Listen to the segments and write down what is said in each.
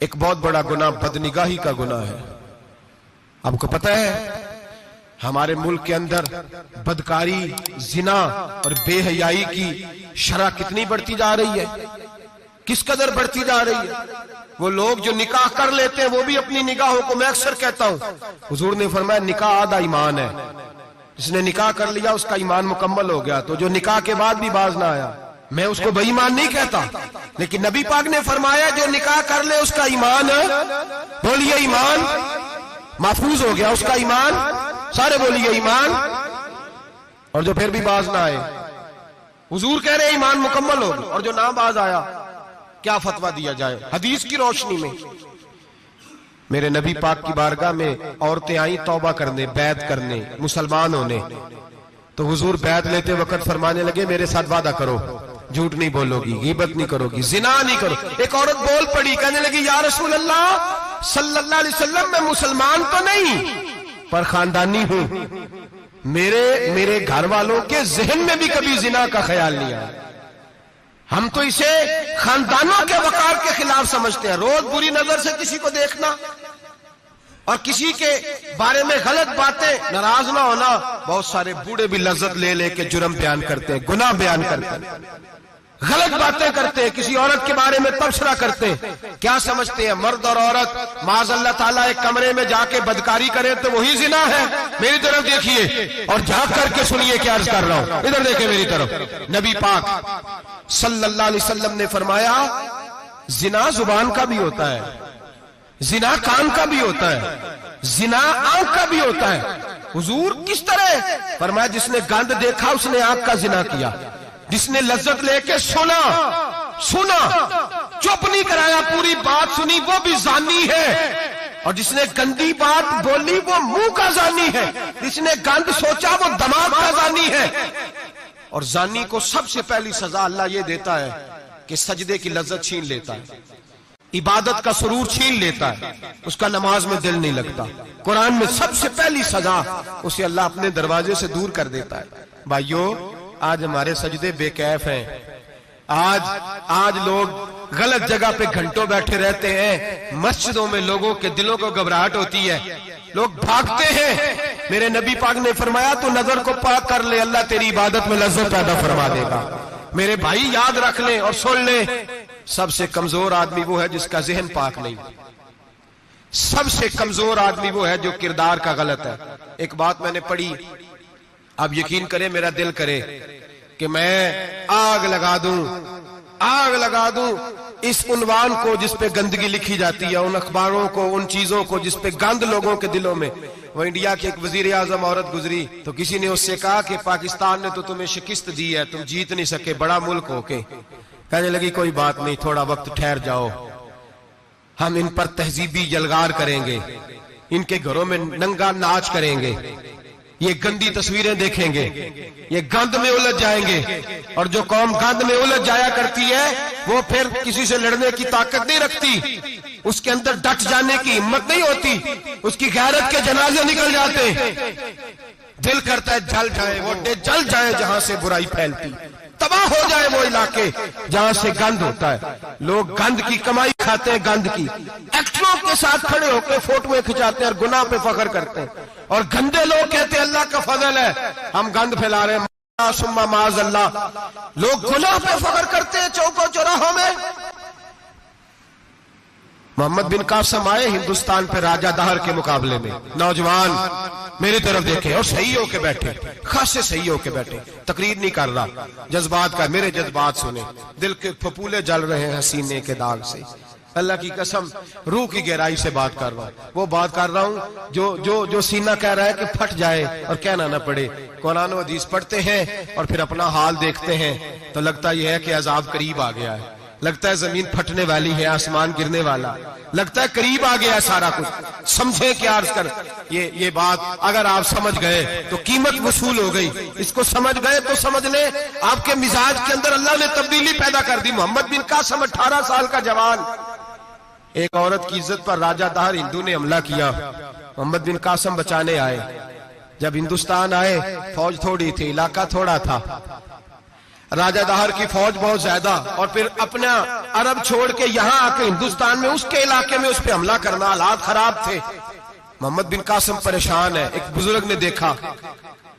ایک بہت بڑا گناہ بدنگاہی کا گناہ ہے. آپ کو پتہ ہے ہمارے ملک کے اندر بدکاری، زنا اور بے حیائی کی شرح کتنی بڑھتی جا رہی ہے، کس قدر بڑھتی جا رہی ہے. وہ لوگ جو نکاح کر لیتے ہیں وہ بھی اپنی نگاہوں کو، میں اکثر کہتا ہوں، حضور نے فرمایا نکاح آدھا ایمان ہے. جس نے نکاح کر لیا اس کا ایمان مکمل ہو گیا. تو جو نکاح کے بعد بھی باز نہ آیا، میں اس کو بے ایمان نہیں کہتا، لیکن نبی پاک نے فرمایا جو نکاح کر لے اس کا ایمان، بولیے ایمان محفوظ ہو گیا، اس کا ایمان، سارے بولیے ایمان. اور جو پھر بھی باز نہ آئے، حضور کہہ رہے ایمان مکمل ہو گیا. اور جو نہ باز آیا کیا فتویٰ دیا جائے حدیث کی روشنی میں؟ میرے نبی پاک کی بارگاہ میں عورتیں آئیں توبہ کرنے، بیعت کرنے، مسلمان ہونے. تو حضور بیعت لیتے وقت فرمانے لگے میرے ساتھ وعدہ کرو، جھوٹ نہیں بولو گی، غیبت نہیں کرو گی، زنا نہیں کرو. ایک عورت بول پڑی، کہنے لگی یا رسول اللہ صلی اللہ علیہ وسلم میں مسلمان تو نہیں پر خاندانی ہوں، میرے گھر والوں کے ذہن میں بھی کبھی زنا کا خیال نہیں آیا. ہم تو اسے خاندانوں کے وقار کے خلاف سمجھتے ہیں. روز بری نظر سے کسی کو دیکھنا اور کسی کے بارے میں غلط باتیں، ناراض نہ ہونا. بہت سارے بوڑھے بھی لذت لے لے کے جرم بیان کرتے ہیں، گناہ بیان کرتے ہیں، غلط باتیں کرتے ہیں، کسی عورت کے بارے میں تبصرہ کرتے ہیں. کیا سمجھتے ہیں مرد اور عورت معاذ اللہ تعالیٰ ایک کمرے میں جا کے بدکاری کرے تو وہی زنا ہے؟ میری طرف دیکھیے اور جھانک کر کے سنیے کیا عرض کر رہا ہوں، ادھر دیکھیں میری طرف. نبی پاک صلی اللہ علیہ وسلم نے فرمایا زنا زبان کا بھی ہوتا ہے، زنا کان کا بھی ہوتا ہے، زنا آنکھ کا بھی ہوتا ہے. حضور کس طرح؟ فرمایا جس نے گند دیکھا اس نے آنکھ کا زنا کیا، جس نے لذت لے کے سنا چپ نہیں کرایا، پوری بات سنی، وہ بھی زانی ہے. اور جس نے گندی بات بولی وہ منہ کا زانی ہے، جس نے گند سوچا وہ دماغ کا زانی ہے. اور زانی کو سب سے پہلی سزا اللہ یہ دیتا ہے کہ سجدے کی لذت چھین لیتا ہے، عبادت کا سرور چھین لیتا ہے، اس کا نماز میں دل نہیں لگتا. قرآن میں سب سے پہلی سزا اسے اللہ اپنے دروازے سے دور کر دیتا ہے. بھائیو آج ہمارے سجدے بے کیف ہیں، آج لوگ غلط جگہ پہ گھنٹوں بیٹھے رہتے ہیں. مسجدوں میں لوگوں کے دلوں کو گھبراہٹ ہوتی ہے، لوگ بھاگتے ہیں. میرے نبی پاک نے فرمایا تو نظر کو پاک کر لے، اللہ تیری عبادت میں لذت پیدا فرما دے گا. میرے بھائی یاد رکھ لیں اور سن لیں، سب سے کمزور آدمی وہ ہے جس کا ذہن پاک نہیں. سب سے کمزور آدمی وہ ہے جو کردار کا غلط ہے. ایک بات میں نے پڑھی، اب یقین کریں میرا دل کرے کہ میں آگ لگا دوں اس عنوان کو جس پہ گندگی لکھی جاتی ہے، ان اخباروں کو، ان چیزوں کو جس پہ گند لوگوں کے دلوں میں. وہ انڈیا کی ایک وزیر اعظم عورت گزری تو کسی نے اس سے کہا کہ پاکستان نے تو تمہیں شکست دی ہے، تم جیت نہیں سکے بڑا ملک ہو کے. کہنے لگی کوئی بات نہیں، تھوڑا وقت ٹھہر جاؤ، ہم ان پر تہذیبی یلغار کریں گے، ان کے گھروں میں ننگا ناچ کریں گے، یہ گندی تصویریں دیکھیں گے، یہ گند میں الجھ جائیں گے. اور جو قوم گند میں الجھ جایا کرتی ہے وہ پھر کسی سے لڑنے کی طاقت نہیں رکھتی، اس کے اندر ڈٹ جانے کی ہمت نہیں ہوتی، اس کی غیرت کے جنازے نکل جاتے. دل کرتا ہے جل جائے وہ جل جائے جہاں سے برائی پھیلتی، تباہ ہو جائے وہ علاقے جہاں سے گند ہوتا ہے. لوگ گند کی کمائی کھاتے ہیں، گند کی. ایکٹروں کے ساتھ کھڑے ہو کے فوٹویں کھچاتے ہیں اور گناہ پہ فخر کرتے ہیں. اور گندے لوگ کہتے ہیں اللہ کا فضل ہے ہم گند پھیلا رہے ہیں، ثم معاذ اللہ. لوگ گناہ پہ فخر کرتے ہیں چوکوں چوراہوں میں. محمد بن قاسم آئے ہندوستان پہ راجہ دہر کے مقابلے میں، نوجوان میری طرف دیکھیں اور صحیح ہو کے بیٹھے، خاصے صحیح ہو کے بیٹھے. تقریر نہیں کر رہا، جذبات کا، میرے جذبات سنیں، دل کے پھپولے جل رہے ہیں حسینے کے داغ سے. اللہ کی قسم روح کی گہرائی سے بات کر رہا ہوں، وہ بات کر رہا ہوں جو سینہ کہہ رہا ہے کہ پھٹ جائے اور کہنا نہ پڑے. قرآن و حدیث پڑھتے ہیں اور پھر اپنا حال دیکھتے ہیں تو لگتا یہ ہے کہ عذاب قریب آ گیا ہے، لگتا ہے زمین پھٹنے والی ہے، آسمان گرنے والا، لگتا ہے قریب آ گیا ہے سارا کچھ. سمجھے کیا عرض کر، یہ بات اگر آپ سمجھ گئے تو قیمت وصول ہو گئی. اس کو سمجھ گئے تو سمجھ لیں آپ کے مزاج کے اندر اللہ نے تبدیلی پیدا کر دی. محمد بن قاسم 18 سال کا جوان، ایک عورت کی عزت پر راجہ دہر ہندو نے حملہ کیا، محمد بن قاسم بچانے آئے. جب ہندوستان آئے فوج تھوڑی تھی، علاقہ تھوڑا تھا. راجہ دہر کی فوج بہت زیادہ، اور پھر اپنا عرب چھوڑ کے یہاں آ کے ہندوستان میں اس کے علاقے میں اس پہ حملہ کرنا، حالات خراب تھے۔ محمد بن قاسم پریشان ہے۔ ایک بزرگ نے دیکھا،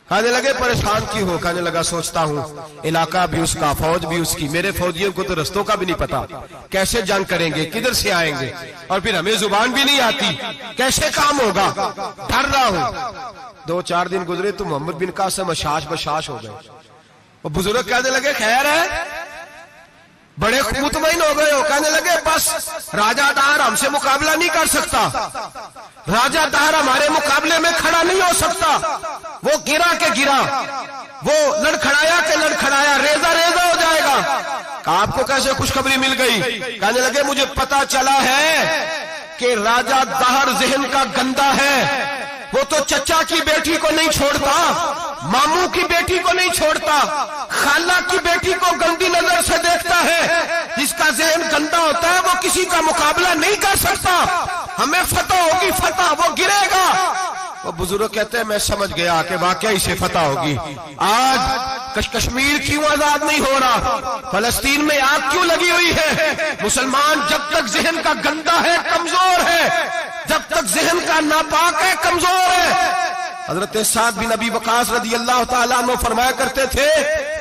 کہنے لگے پریشان کیوں ہو؟ کہنے لگا سوچتا ہوں علاقہ بھی اس کا، فوج بھی اس کی، میرے فوجیوں کو تو رستوں کا بھی نہیں پتا، کیسے جنگ کریں گے، کدھر سے آئیں گے، اور پھر ہمیں زبان بھی نہیں آتی، کیسے کام ہوگا، ڈر رہا ہوں۔ 2-4 دن گزرے تو محمد بن قاسم اشاش بشاش ہو گئے۔ وہ بزرگ کہنے لگے خیر ہے، بڑے مطمئن ہو گئے ہو؟ کہنے لگے بس راجہ دہر ہم سے مقابلہ نہیں کر سکتا، راجہ دہر ہمارے مقابلے میں کھڑا نہیں ہو سکتا، وہ گرا کے گرا، وہ لڑکھڑایا کے لڑکھڑایا، ریزہ ریزہ ہو جائے گا۔ کہا آپ کو کیسے خوشخبری مل گئی؟ کہنے لگے مجھے پتا چلا ہے کہ راجہ دہر ذہن کا گندا ہے، وہ تو چچا کی بیٹی کو نہیں چھوڑتا، ماموں کی بیٹی کو نہیں چھوڑتا، خالہ کی بیٹی کو گندی نظر سے دیکھتا ہے۔ جس کا ذہن گندا ہوتا ہے وہ کسی کا مقابلہ نہیں کر سکتا، ہمیں فتح ہوگی، فتح، وہ گرے گا۔ وہ بزرگ کہتے ہیں میں سمجھ گیا کہ واقعی سے فتح ہوگی۔ آج کشمیر کیوں آزاد نہیں ہو رہا، فلسطین میں آگ کیوں لگی ہوئی ہے؟ مسلمان جب تک ذہن کا گندا ہے کمزور ہے، جب تک ذہن کا ناپاک ہے کمزور ہے۔ حضرت سعد بن ابی وقاص رضی اللہ تعالیٰ عنہ فرمایا کرتے تھے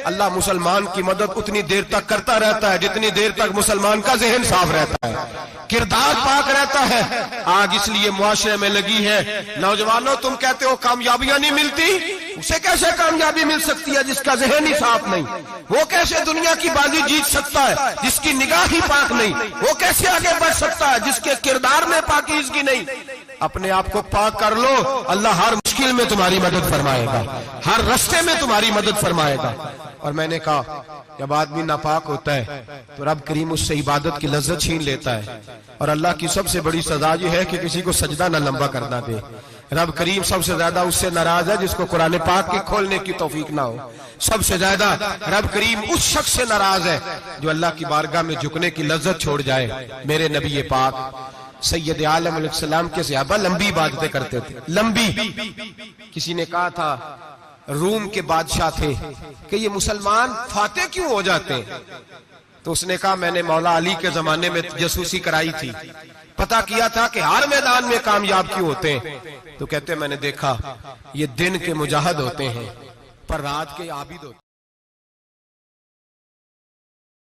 اللہ مسلمان کی مدد اتنی دیر تک کرتا رہتا ہے جتنی دیر تک مسلمان کا ذہن صاف رہتا ہے، کردار پاک رہتا ہے۔ آج اس لیے معاشرے میں لگی ہے، نوجوانوں تم کہتے ہو کامیابیاں نہیں ملتی، اسے کیسے کامیابی مل سکتی ہے جس کا ذہن ہی صاف نہیں؟ وہ کیسے دنیا کی بازی جیت سکتا ہے جس کی نگاہ ہی پاک نہیں؟ وہ کیسے آگے بڑھ سکتا ہے جس کے کردار میں پاکیزگی نہیں؟ اپنے آپ کو پاک کر لو، اللہ ہر مشکل میں تمہاری مدد فرمائے گا، ہر رستے میں تمہاری مدد فرمائے گا۔ اور میں نے کہا جب آدمی ناپاک ہوتا ہے تو رب کریم اس سے عبادت کی لذت چھین لیتا ہے، اور اللہ کی سب سے بڑی سزا یہ ہے کہ کسی کو سجدہ نہ لمبا کرنا دے۔ رب کریم سب سے زیادہ اس سے ناراض ہے جس کو قرآن پاک کی کھولنے کی توفیق نہ ہو۔ سب سے زیادہ رب کریم اس شخص سے ناراض ہے جو اللہ کی بارگاہ میں جھکنے کی لذت چھوڑ جائے۔ میرے نبی پاک سید عالم علیہ السلام کے صحابہ لمبی عبادتیں کرتے تھے، لمبی۔ کسی نے کہا تھا روم کے بادشاہ تھے کہ یہ مسلمان فاتح کیوں ہو جاتے ہیں؟ تو اس نے کہا میں نے مولا علی کے زمانے میں جاسوسی کرائی تھی، پتا کیا تھا کہ ہر میدان میں کامیاب کیوں ہوتے ہیں۔ تو کہتے ہیں میں نے دیکھا یہ دن کے مجاہد ہوتے ہیں پر رات کے عابد ہوتے ہیں۔